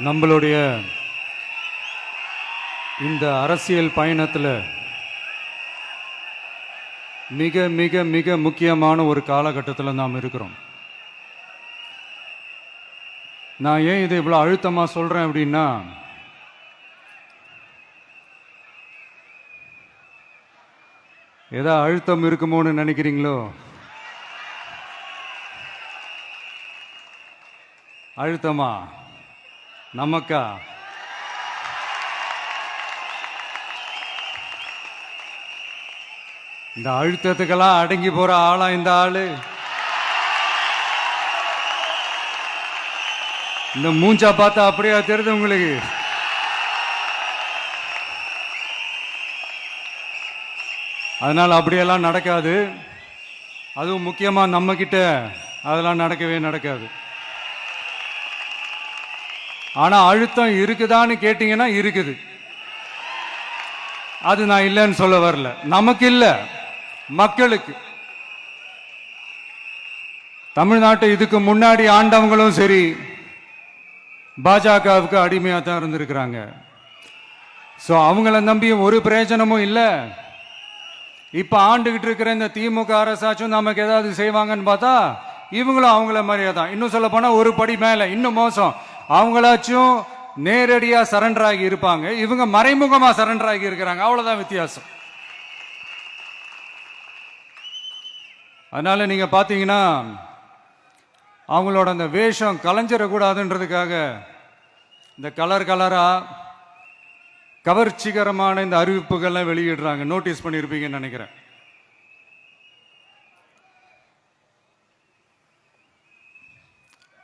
நம்மளுடைய இந்த அரசியல் பயணத்தில் மிக மிக மிக முக்கியமான ஒரு காலகட்டத்தில் நாம் இருக்கிறோம். நான் ஏன் இதை இவ்வளோ அழுத்தமாக சொல்கிறேன் அப்படின்னா, ஏதோ அழுத்தம் இருக்குமோன்னு நினைக்கிறீங்களோ? அழுத்தமா? நமக்கா? இந்த அழுத்தத்துக்கெல்லாம் அடங்கி போற ஆளா இந்த ஆளு? இந்த மூஞ்சா பார்த்தா அப்படியே தெரியுது உங்களுக்கு? அதனால அப்படியெல்லாம் நடக்காது. அதுவும் முக்கியமா நம்ம கிட்ட அதெல்லாம் நடக்கவே நடக்காது. ஆனா அழுத்தம் இருக்குதான்னு கேட்டீங்கன்னா இருக்குது. அது நான் இல்லைன்னு சொல்ல வரல. நமக்கு இல்ல, மக்களுக்கு. தமிழ்நாட்டை இதுக்கு முன்னாடி ஆண்டவங்களும் சரி பாஜகவுக்கு அடிமையா தான் இருந்திருக்கிறாங்க. ஸோ அவங்கள நம்பியும் ஒரு பிரயோஜனமும் இல்லை. இப்ப ஆண்டுகிட்டு இருக்கிற இந்த திமுக அரசாச்சும் நமக்கு ஏதாவது செய்வாங்கன்னு பார்த்தா இவங்களும் அவங்கள மாதிரியே தான். இன்னும் சொல்ல போனா ஒரு படி மேல, இன்னும் மோசம். அவங்களாச்சும் நேரடியா சரண்டர் ஆகி இருப்பாங்க, இவங்க மறைமுகமா சரண்டர் ஆகி இருக்கிறாங்க. அவ்வளவுதான் வித்தியாசம். அதனால நீங்க பாத்தீங்கன்னா அவங்களோட அந்த வேஷம் கலைஞ்சிடக்கூடாதுன்றதுக்காக இந்த கலர் கலரா கவர்ச்சிகரமான இந்த அறிவிப்புகள்லாம் வெளியிடுறாங்க. நோட்டீஸ் பண்ணியிருப்பீங்கன்னு நினைக்கிறேன்.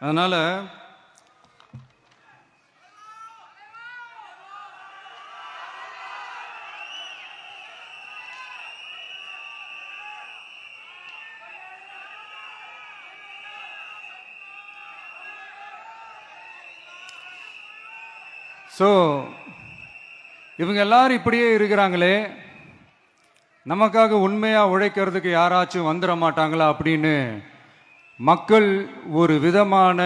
அதனால இவங்க எல்லாரும் இப்படியே இருக்கிறாங்களே, நமக்காக உண்மையா உழைக்கிறதுக்கு யாராச்சும் வந்துட மாட்டாங்களா அப்படின்னு மக்கள் ஒரு விதமான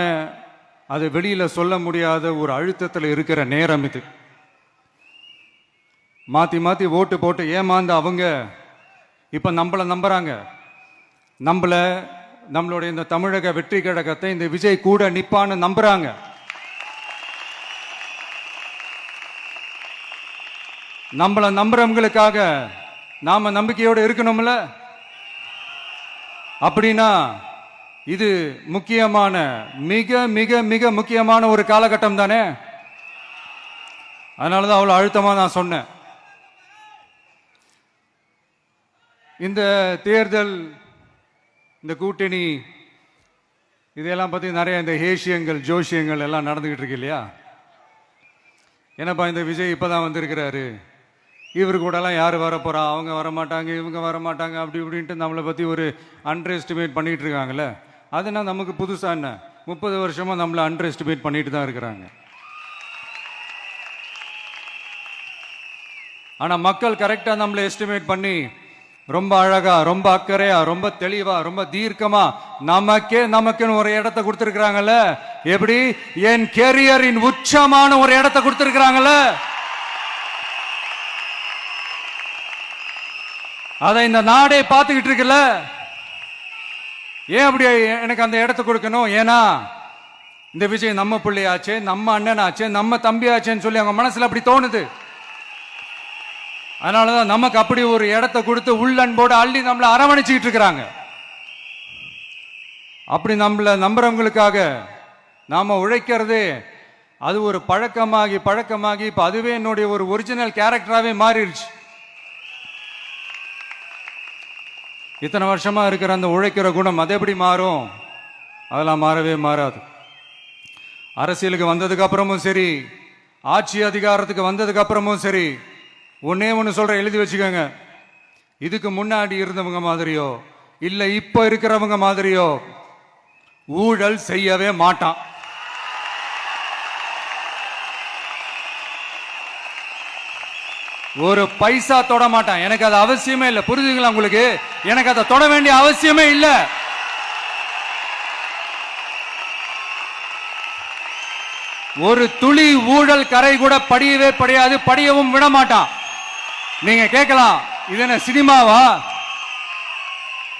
அதை வெளியில சொல்ல முடியாத ஒரு அழுத்தத்தில் இருக்கிற நேரம் இது. மாத்தி மாத்தி ஓட்டு போட்டு ஏமாந்து அவங்க இப்ப நம்மளை நம்புறாங்க. நம்மளுடைய இந்த தமிழக வெற்றி கழகத்தை இந்த விஜய் கூட நிப்பான்னு நம்புறாங்க. நம்மள நம்புறவங்களுக்காக நாம நம்பிக்கையோடு இருக்கணும்ல. அப்படின்னா இது முக்கியமான, மிக மிக மிக முக்கியமான ஒரு காலகட்டம் தானே. அதனாலதான் அவ்வளவு அழுத்தமா நான் சொன்னேன். இந்த தேர்தல், இந்த கூட்டணி, இதெல்லாம் பத்தி நிறைய இந்த ஹேஷியங்கள் ஜோஷியங்கள் எல்லாம் நடந்துகிட்டு இருக்கு இல்லையா? என்னப்பா இந்த விஜய் இப்பதான் வந்திருக்கிறாரு, இவரு கூடலாம் யார் வரப்போறா, அவங்க வரமாட்டாங்க, இவங்க வரமாட்டாங்க, அப்படி இப்படின்ட்டு நம்மளை பற்றி ஒரு அண்டர் எஸ்டிமேட் பண்ணிட்டு இருக்காங்கல்ல. அதுனா நமக்கு புதுசா என்ன? 30 வருஷமா நம்மளை அண்டர் எஸ்டிமேட் பண்ணிட்டு தான் இருக்கிறாங்க. ஆனா மக்கள் கரெக்டா நம்மளை எஸ்டிமேட் பண்ணி ரொம்ப அழகா, ரொம்ப அக்கறையா, ரொம்ப தெளிவா, ரொம்ப தீர்க்கமா நமக்குன்னு ஒரு இடத்தை கொடுத்திருக்கிறாங்கல்ல. எப்படி? என் கேரியரின் உச்சமான ஒரு இடத்தை கொடுத்திருக்கிறாங்கல்ல. அதை இந்த நாடே பார்த்துக்கிட்டு இருக்குல்ல. ஏன் அப்படி எனக்கு அந்த இடத்தை கொடுக்கணும்? ஏன்னா இந்த விஜய் நம்ம பிள்ளையாச்சே, நம்ம அண்ணனாச்சே, நம்ம தம்பியாச்சேன்னு சொல்லி அவங்க மனசுல அப்படி தோணுது. அதனாலதான் நமக்கு அப்படி ஒரு இடத்தை கொடுத்து உள்ளன்போடு அள்ளி நம்மளை அரவணைச்சுக்கிட்டு இருக்கிறாங்க. அப்படி நம்மள நம்புறவங்களுக்காக நாம உழைக்கிறது அது ஒரு பழக்கமாகி இப்ப அதுவே என்னுடைய ஒரு ஒரிஜினல் கேரக்டராகவே மாறிடுச்சு. இத்தனை வருஷமா இருக்கிற அந்த உழைக்கிற குணம் அது எப்படி மாறும்? அதெல்லாம் மாறவே மாறாது. அரசியலுக்கு வந்ததுக்கு அப்புறமும் சரி, ஆட்சி அதிகாரத்துக்கு வந்ததுக்கு அப்புறமும் சரி, ஒன்னே ஒன்று சொல்ற, எழுதி வச்சுக்கோங்க. இதுக்கு முன்னாடி இருந்தவங்க மாதிரியோ இல்ல இப்ப இருக்கிறவங்க மாதிரியோ ஊழல் செய்யவே மாட்டான். ஒரு பைசா தொட மாட்டான். எனக்கு அது அவசியமே இல்லை. புரிஞ்சுங்களா உங்களுக்கு? எனக்கு அதை தொட வேண்டிய அவசியமே இல்லை. ஒரு துளி ஊழல் கரை கூட படியவே படியாது, படியவும் விட மாட்டான். நீங்க கேட்கலாம், இது என்ன சினிமாவா,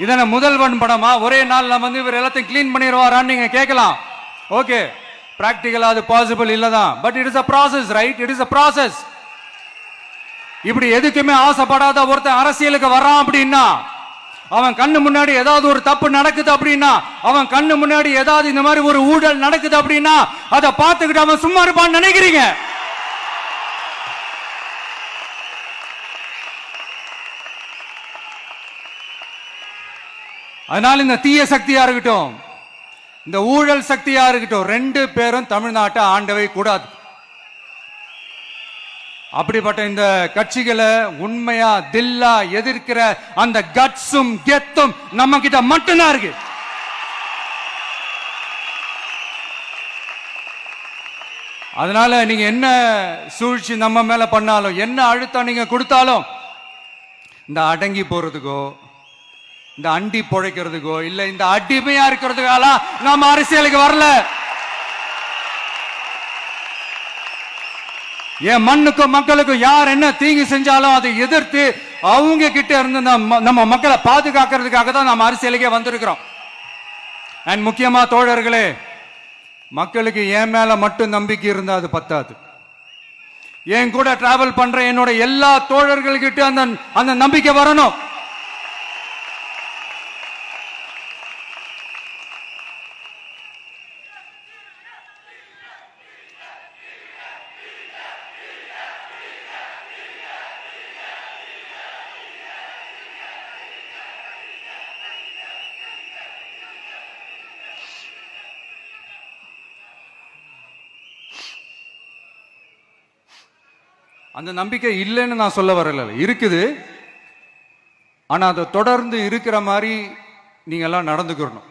இதன முதல்வன் படமா, ஒரே நாள்ல வந்து இவர் எல்லாத்தையும் கிளீன் பண்ணிடுவாரான்னு நீங்க கேட்கலாம். ஓகே, பிராக்டிகலா அது பாசிபிள் இல்லதான். But it is a process, right? It is a process. இப்படி எதுக்குமே ஆசைப்படாத ஒருத்தன் அரசியலுக்கு வர்றான் அப்படின்னா, அவன் கண்ணு முன்னாடி ஏதாவது ஒரு தப்பு நடக்குது அப்படின்னா, அவன் கண்ணு முன்னாடி ஏதாவது இந்த மாதிரி ஒரு ஊழல் நடக்குது அப்படின்னா, அதை பார்த்துக்கிட்டு அவன் சும்மா இருப்பான்னு நினைக்கிறீங்க? அதனால இந்த தீய சக்தியா இருக்கட்டும், இந்த ஊழல் சக்தியா இருக்கட்டும், ரெண்டு பேரும் தமிழ்நாட்டை ஆண்டவை கூடாது. அப்படிப்பட்ட இந்த கட்சிகளை உண்மையா தில்லா எதிர்க்கிற அந்த கட்ஸும் கெத்தும் நம்ம கிட்ட மட்டும்தான் இருக்கு. அதனால நீங்க என்ன சூழ்ச்சி நம்ம மேல பண்ணாலும், என்ன அழுத்தம் நீங்க கொடுத்தாலும், இந்த அடங்கி போறதுக்கோ, இந்த அண்டி பொழைக்கிறதுக்கோ, இல்ல இந்த அடிமையா இருக்கிறதுக்கால நாம அரசியலுக்கு வரல. என் மண்ணுக்கும் மக்களுக்கும் யார் என்ன தீங்கு செஞ்சாலும் அதை எதிர்த்து அவங்க கிட்ட இருந்து நம்ம மக்களை பாதுகாக்கிறதுக்காக தான் நம்ம அரசியலுக்கே வந்திருக்கிறோம். அண்ட் முக்கியமா தோழர்களே, மக்களுக்கு என் மேல மட்டும் நம்பிக்கை இருந்தா அது பத்தாது. என் கூட டிராவல் பண்ற என்னோட எல்லா தோழர்கள்கிட்ட அந்த நம்பிக்கை வரணும். அந்த நம்பிக்கை இல்லைன்னு நான் சொல்ல வரல, இருக்குது. ஆனா அதை தொடர்ந்து இருக்கிற மாதிரி நீங்க எல்லாம் நடந்துக்கணும்.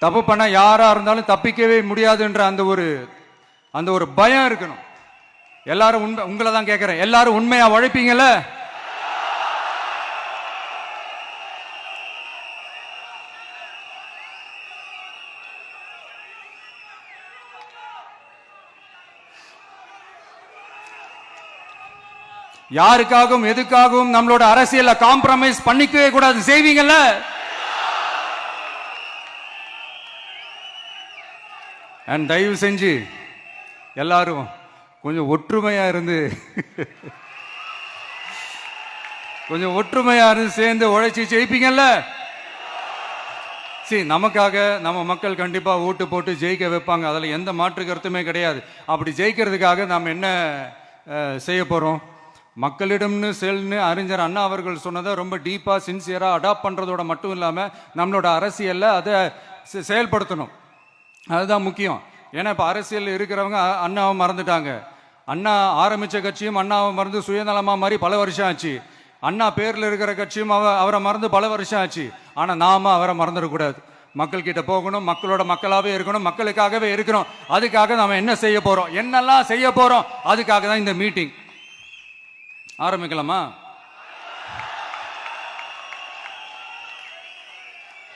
தப்பு பண்ண யாரா இருந்தாலும் தப்பிக்கவே முடியாதுன்ற அந்த ஒரு பயம் இருக்கணும். எல்லாரும் உங்களை தான் கேட்கிறேன், எல்லாரும் உண்மையா உழைப்பீங்கல்ல? யாருக்காகவும் எதுக்காகவும் நம்மளோட அரசியல காம்ப்ரமைஸ் பண்ணிக்கவே கூடாது. செய்வீங்கல்ல? அண்ட் தயவு செஞ்சு எல்லாரும் கொஞ்சம் ஒற்றுமையா இருந்து சேர்ந்து உழைச்சி ஜெயிப்பீங்கல்ல? சரி, நமக்காக நம்ம மக்கள் கண்டிப்பா ஓட்டு போட்டு ஜெயிக்க வைப்பாங்க, அதுல எந்த மாற்று கருத்துமே கிடையாது. அப்படி ஜெயிக்கிறதுக்காக நாம் என்ன செய்ய போறோம்? மக்களிடம்னு செல்னு அறிஞர் அண்ணா அவர்கள் சொன்னதை ரொம்ப டீப்பா சின்சியரா அடாப்ட் பண்றதோட மட்டும் இல்லாம நம்மளோட அரசியல்ல அதை செயல்படுத்தணும். அதுதான் முக்கியம். ஏன்னா இப்ப அரசியல் இருக்கிறவங்க அண்ணாவை மறந்துட்டாங்க. அண்ணா ஆரம்பிச்ச கட்சியும் அண்ணாவை மறந்து சுயநலமா மாதிரி பல வருஷம் ஆச்சு. அண்ணா பேர்ல இருக்கிற கட்சியும் அவரை மறந்து பல வருஷம் ஆச்சு. ஆனா நாம அவரை மறந்துடக்கூடாது. மக்கள் கிட்ட போகணும், மக்களோட மக்களாவே இருக்கணும், மக்களுக்காகவே இருக்கணும். அதுக்காக நாம என்ன செய்ய போறோம், என்னெல்லாம் செய்ய போறோம், அதுக்காக தான் இந்த மீட்டிங். ஆரம்பிக்கலாமா?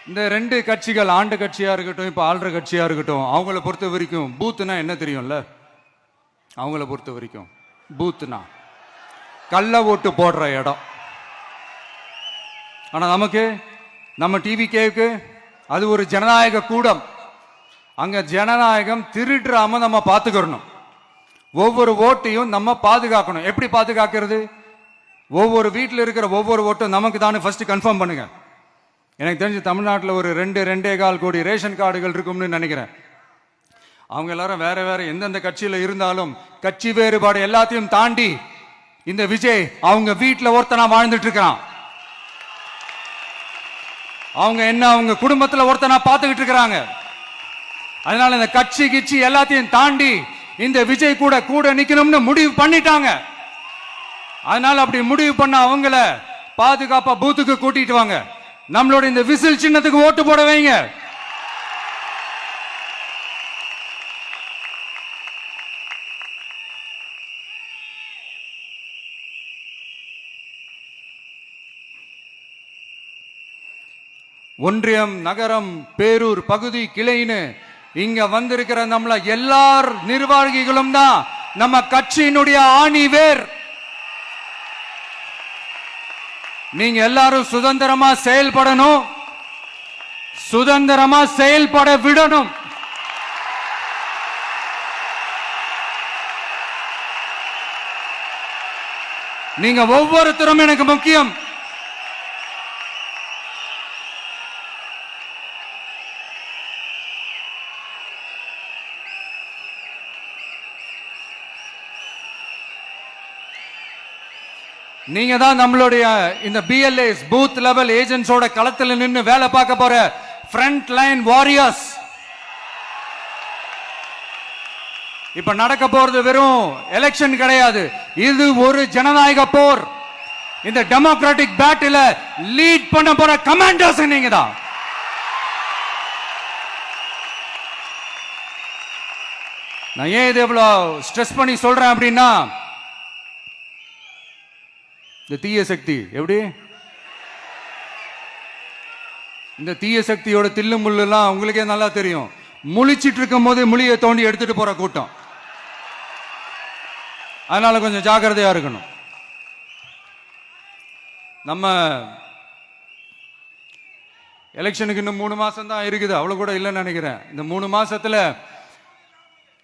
இந்த ரெண்டு கட்சிகள், ஆண்டு கட்சியா இருக்கட்டும், இப்ப ஆள்ற கட்சியா இருக்கட்டும், அவங்கள பொறுத்த வரைக்கும் பூத்துனா என்ன தெரியும்ல? அவங்கள பொறுத்த வரைக்கும் பூத்துனா கள்ள ஓட்டு போடுற இடம். ஆனா நமக்கு, நம்ம டிவிகேவுக்கு அது ஒரு ஜனநாயக கூடம். அங்க ஜனநாயகம் திருடுறாம நம்ம பாத்துக்கணும். ஒவ்வொரு ஓட்டையும் நம்ம பாதுகாக்கணும். எப்படி பாதுகாக்கிறது? ஒவ்வொரு வீட்டில் இருக்கிற ஒவ்வொரு ஓட்டும் நமக்கு தானே ஃபர்ஸ்ட் கன்ஃபார்ம் பண்ணுங்க. எனக்கு தெரிஞ்சு தமிழ்நாட்டில் ஒரு 2.25 கோடி ரேஷன் கார்டுகள் இருக்கும்னு நினைக்கிறேன். அவங்க எல்லாரும் வேற வேற எந்தெந்த கட்சியில இருந்தாலும் கட்சி வேறுபாடு எல்லாத்தையும் தாண்டி இந்த விஜய் அவங்க வீட்டில் ஒருத்தனா வாழ்ந்துட்டு இருக்கிறான். அவங்க குடும்பத்தில் ஒருத்தனா பார்த்துக்கிட்டு இருக்கிறாங்க. அதனால இந்த கட்சி கிச்சி எல்லாத்தையும் தாண்டி இந்த விஜய் கூட நிக்கணும்னு முடிவு பண்ணிட்டாங்க. அதனால அப்படி முடிவு பண்ண அவங்கள பாதுகாப்பா பூத்துக்கு கூட்டிட்டு வாங்க. நம்மளோட இந்த விசில் சின்னத்துக்கு ஓட்டு போட வைங்க. ஒன்றியம், நகரம், பேரூர், பகுதி, கிளைன்னு இங்க வந்திருக்கிற நம்மள எல்லார் நிர்வாகிகளும் தான் நம்ம கட்சியினுடைய ஆணி வேர். நீங்க எல்லாரும் சுதந்திரமா செயல்படணும், சுதந்திரமா செயல்பட விடணும். நீங்க ஒவ்வொருத்தரும் எனக்கு முக்கியம். நீங்க தான் நம்மளுடைய இந்த BLAs பூத் லெவல் ஏஜென்ட்ஸோட களத்தில் நின்று வேலை பார்க்க போற ஃப்ரண்ட் லைன் வாரியர்ஸ். இப்ப நடக்க போறது வெறும் எலெக்ஷன் கிடையாது, இது ஒரு ஜனநாயக போர். இந்த டெமோக்ராட்டிக் பேட்டில லீட் பண்ண போற கமாண்டர்ஸ் நீங்க தான். நான் ஏன் இது எவ்வளவு ஸ்ட்ரெஸ் பண்ணி சொல்றேன் அப்படின்னா, இந்த தீய சக்தி எப்படி, இந்த தீய சக்தியோட தில்லு முள்ளுலாம் உங்களுக்கே நல்லா தெரியும். முழிச்சிட்டு இருக்கும் போது முழியை தோண்டி எடுத்துட்டு போற கூட்டம். அதனால கொஞ்சம் ஜாக்கிரதையா இருக்கணும். நம்ம எலெக்ஷனுக்கு இன்னும் 3 மாசம் தான் இருக்குது, அவ்வளவு கூட இல்லைன்னு நினைக்கிறேன். இந்த 3 மாசத்துல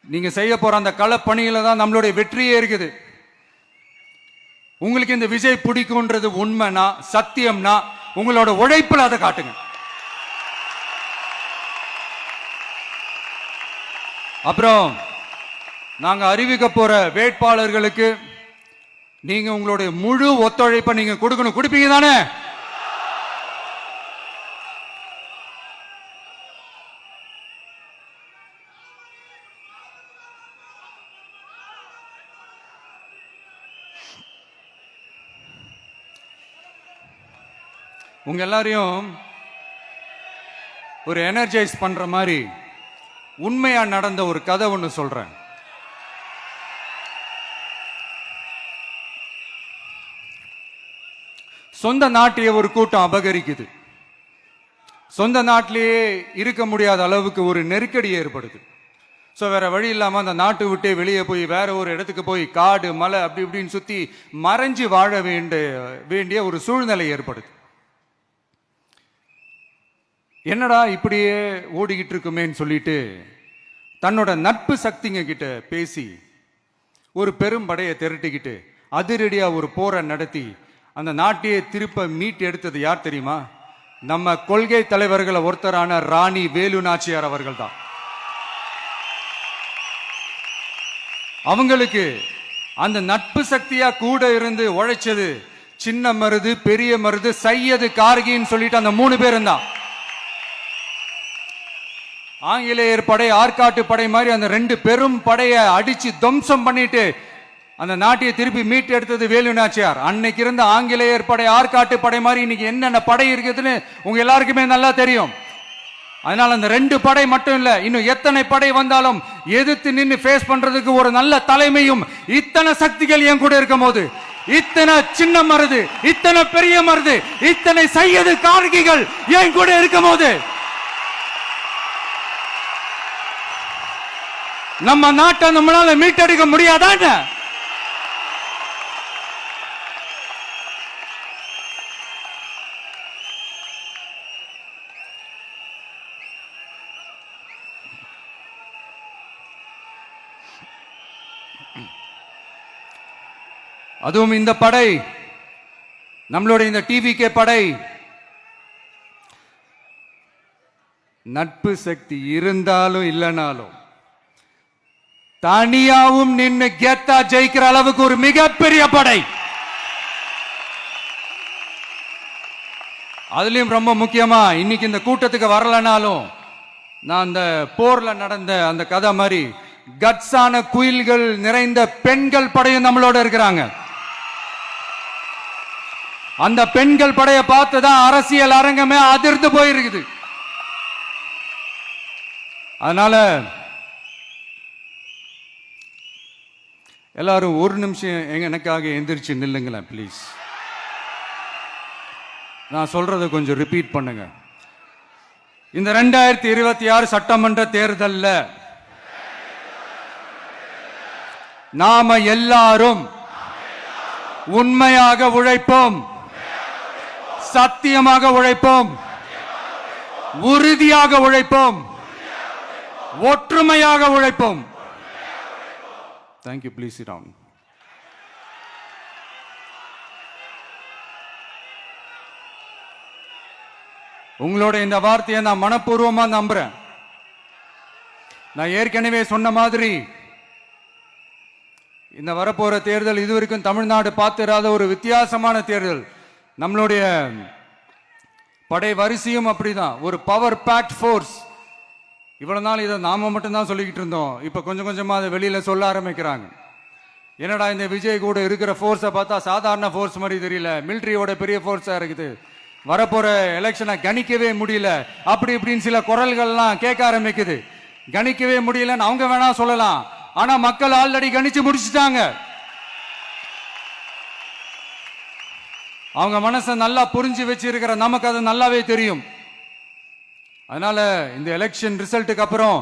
நீங்க செய்ய போற அந்த களப்பணியில தான் நம்மளுடைய வெற்றியே இருக்குது. உங்களுக்கு இந்த விஜய் பிடிக்கும்ன்றது உண்மைனா, சத்தியம்னா, உங்களோட உழைப்புல அதை காட்டுங்க. அப்புறம் நாங்க அறிவிக்க போற வேட்பாளர்களுக்கு நீங்க உங்களுடைய முழு ஒத்துழைப்பை நீங்க கொடுக்கணும். கொடுப்பீங்க தானே? உங்க எல்லாரையும் ஒரு எனர்ஜைஸ் பண்ற மாதிரி உண்மையா நடந்த ஒரு கதை ஒன்று சொல்றேன். சொந்த நாட்டையே ஒரு கூட்டம் அபகரிக்குது. சொந்த நாட்டிலேயே இருக்க முடியாத அளவுக்கு ஒரு நெருக்கடி ஏற்படுது. ஸோ வேற வழி இல்லாம அந்த நாட்டை விட்டே வெளியே போய் வேற ஒரு இடத்துக்கு போய் காடு மலை அப்படி இப்படின்னு சுத்தி மறைஞ்சு வாழ வேண்டிய ஒரு சூழ்நிலை ஏற்படுது. என்னடா இப்படியே ஓடிக்கிட்டு இருக்குமேன்னு சொல்லிட்டு தன்னோட நட்பு சக்திங்க கிட்ட பேசி ஒரு பெரும் படையை திரட்டிக்கிட்டு அதிரடியா ஒரு போரை நடத்தி அந்த நாட்டையே திருப்ப மீட்டு எடுத்தது யார் தெரியுமா? நம்ம கொள்கை தலைவர்களை ஒருத்தரான ராணி வேலு நாச்சியார் அவர்கள் தான். அவங்களுக்கு அந்த நட்பு சக்தியா கூட இருந்து உழைச்சது சின்ன மருது, பெரிய மருது, சையது கார்கின்னு சொல்லிட்டு அந்த 3 பேரும் தான். ஆங்கிலேயர் படை, ஆற்காட்டு படை மாதிரி அந்த 2 பெரும் படையை அடிச்சு துவம்சம் பண்ணிட்டு அந்த நாட்டையை திருப்பி மீட்டு எடுத்தது வேலு நாச்சியார். அன்னைக்கு இருந்த ஆங்கிலேயர் படை, ஆற்காட்டு படை மாதிரி இன்னைக்கு என்னென்ன படை இருக்குதுன்னு உங்க எல்லாருக்குமே நல்லா தெரியும். அதனால அந்த 2 படை மட்டும் இல்ல, இன்னும் எத்தனை படை வந்தாலும் எதிர்த்து நின்று ஃபேஸ் பண்றதுக்கு ஒரு நல்ல தலைமையும் இத்தனை சக்திகள் என் கூட இருக்கும் போது, இத்தனை சின்ன மருது, இத்தனை பெரிய மருது, இத்தனை சையது கார்கிகள் என் கூட இருக்கும் போது நம்ம நாட்டை நம்மளால மீட்டெடுக்க முடியாதான? அதுவும் இந்த படை, நம்மளுடைய இந்த TVK படை நட்பு சக்தி இருந்தாலும் இல்லைனாலும் தனியாவும் நின்று கெத்தா ஜெயிக்கிற அளவுக்கு ஒரு மிகப்பெரிய படை. அதுலயும் ரொம்ப முக்கியமா இன்னைக்கு இந்த கூட்டத்துக்கு வரலனாலும் நான் அந்த போர்ல நடந்த அந்த கதை மாதிரி கட்ஸான குயில்கள் நிறைந்த பெண்கள் படையும் நம்மளோட இருக்கிறாங்க. அந்த பெண்கள் படையை பார்த்துதான் அரசியல் அரங்கமே அதிர்ந்து போயிருக்குது. அதனால எல்லாரும் ஒரு நிமிஷம் எனக்காக எந்திரிச்சு நில்லுங்களேன் ப்ளீஸ். நான் சொல்றதை கொஞ்சம் ரிப்பீட் பண்ணுங்க. இந்த 2026 சட்டமன்ற தேர்தல்ல நாம எல்லாரும் உண்மையாக உழைப்போம், சத்தியமாக உழைப்போம், உறுதியாக உழைப்போம், ஒற்றுமையாக உழைப்போம். தேங்க்யூ. Please sit down. உங்களோட இந்த வார்த்தையை நான் மனப்பூர்வமா நம்புறேன். நான் ஏற்கனவே சொன்ன மாதிரி இந்த வரப்போற தேர்தல் இதுவரைக்கும் தமிழ்நாடு பார்த்திராத ஒரு வித்தியாசமான தேர்தல். நம்மளுடைய படை வரிசையும் அப்படிதான், ஒரு பவர் பேக்ட் ஃபோர்ஸ். இவ்வளவு நாள் இதை நாம மட்டும்தான் சொல்லிக்கிட்டு இருந்தோம். இப்ப கொஞ்சம் கொஞ்சமா அதை வெளியில சொல்ல ஆரம்பிக்கிறாங்க. என்னடா இந்த விஜய் கூட இருக்கிற ஃபோர்ஸை பார்த்தா சாதாரண ஃபோர்ஸ் மாதிரி தெரியல, மிலிட்ரியோட பெரிய ஃபோர்ஸா இருக்குது, வரப்போற எலெக்ஷனை கணிக்கவே முடியல, அப்படி இப்படின்னு சில குரல்கள்லாம் கேட்க ஆரம்பிக்குது. கணிக்கவே முடியலன்னு அவங்க வேணா சொல்லலாம், ஆனா மக்கள் ஆல்ரெடி கணிச்சு முடிச்சுட்டாங்க. அவங்க மனசை நல்லா புரிஞ்சு வச்சிருக்கிற நமக்கு அது நல்லாவே தெரியும். அதனால இந்த எலெக்ஷன் ரிசல்ட்டுக்கு அப்புறம்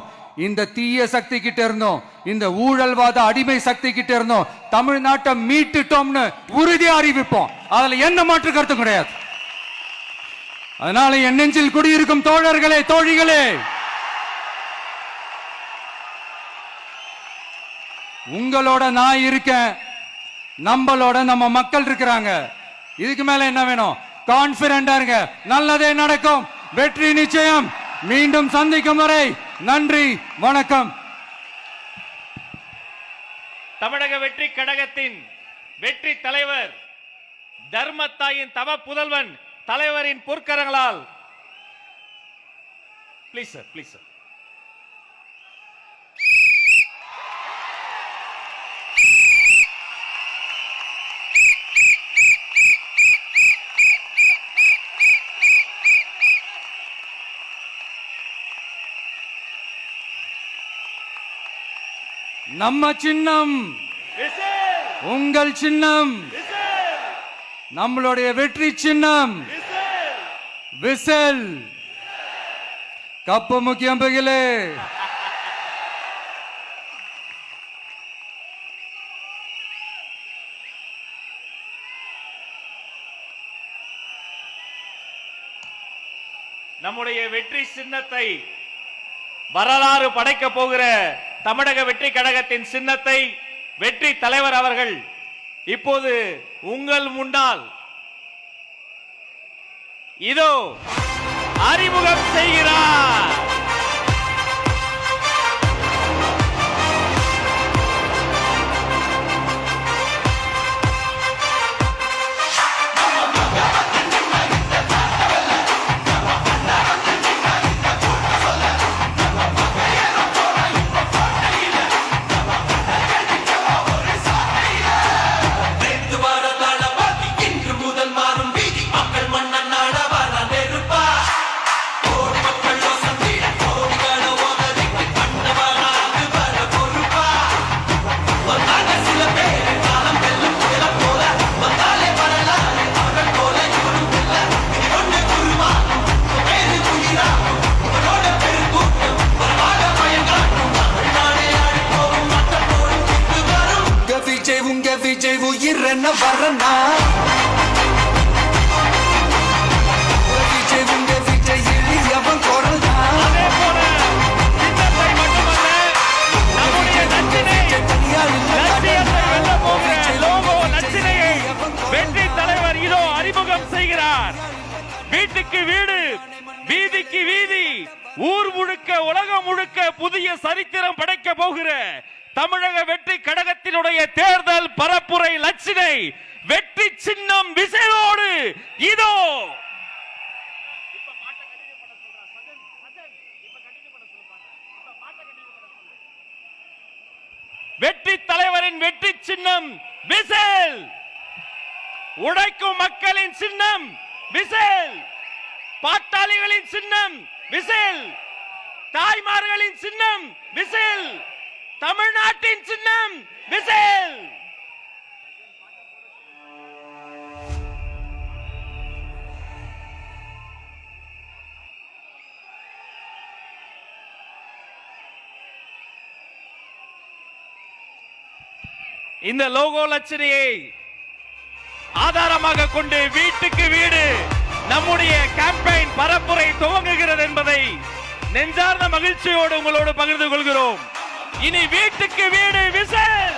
இந்த தீய சக்தி கிட்ட இருந்தோம், இந்த ஊழல்வாத அடிமை சக்தி கிட்ட இருந்தோம் தமிழ்நாட்டை மீட்டுட்டோம்னு உறுதியா அறிவிப்போம். அதுல எந்த மாற்று கருத்தும் கிடையாது. அதனால என் நெஞ்சில் குடியிருக்கும் தோழர்களே, தோழிகளே, உங்களோட நான் இருக்கேன், நம்மளோட நம்ம மக்கள் இருக்கிறாங்க. இதுக்கு மேல என்ன வேணும்? கான்பிடண்டா இருங்க, நல்லதே நடக்கும், வெற்றி நிச்சயம். மீண்டும் சந்திக்கும் வரை நன்றி, வணக்கம். தமிழக வெற்றி கழகத்தின் வெற்றி தலைவர், தர்மத்தாயின் தவ புதல்வன் தலைவரின் பொற்கரங்களால் ப்ளீஸ் சார், ப்ளீஸ் சார். நம்ம சின்னம் உங்கள் சின்னம், நம்மளுடைய வெற்றி சின்னம் விசில். கப்பு முக்கியம் பகிலே. நம்முடைய வெற்றி சின்னத்தை வரலாறு படைக்க போகிற தமிழக வெற்றி கழகத்தின் சின்னத்தை வெற்றி தலைவர் அவர்கள் இப்போது உங்கள் முன்னால் இதோ அறிமுகம் செய்கிறார். விஜய் உயிரென்ன வரனா, விஜய் உங்க விஜய் எளியவன் குரல் தான். வெற்றி தலைவர் இதோ அறிமுகம் செய்கிறார். வீட்டுக்கு வீடு, வீதிக்கு வீதி, ஊர் முழுக்க உலகம் முழுக்க புதிய சரித்திரம் படைக்க போகிற தமிழக வெற்றி கழகத்தினுடைய தேர்தல் பரப்புரை லட்சினை வெற்றி சின்னம் விசையோடு இதோ. வெற்றி தலைவரின் வெற்றி சின்னம் விசில். உழைக்கும் மக்களின் சின்னம் விசில். பாட்டாளிகளின் சின்னம் விசில். தாய்மார்களின் சின்னம் விசில். தமிழ்நாட்டின் சின்னம் விசில். இந்த லோகோ லட்சணையை ஆதாரமாக கொண்டு வீட்டுக்கு வீடு நம்முடைய கேம்பெயின் பரப்புரை துவங்குகிறது என்பதை நெஞ்சார்ந்த மகிழ்ச்சியோடு உங்களோடு பகிர்ந்து கொள்கிறோம். இனி வீட்டுக்கு வீடு விசில்.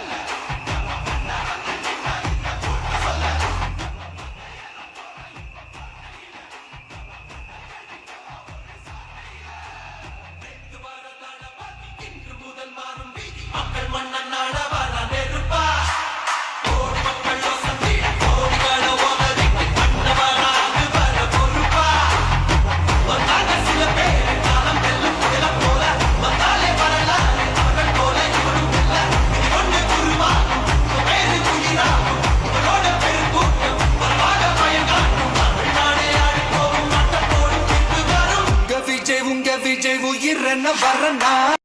உங்க விஜய் உயிர் என்ன வரனா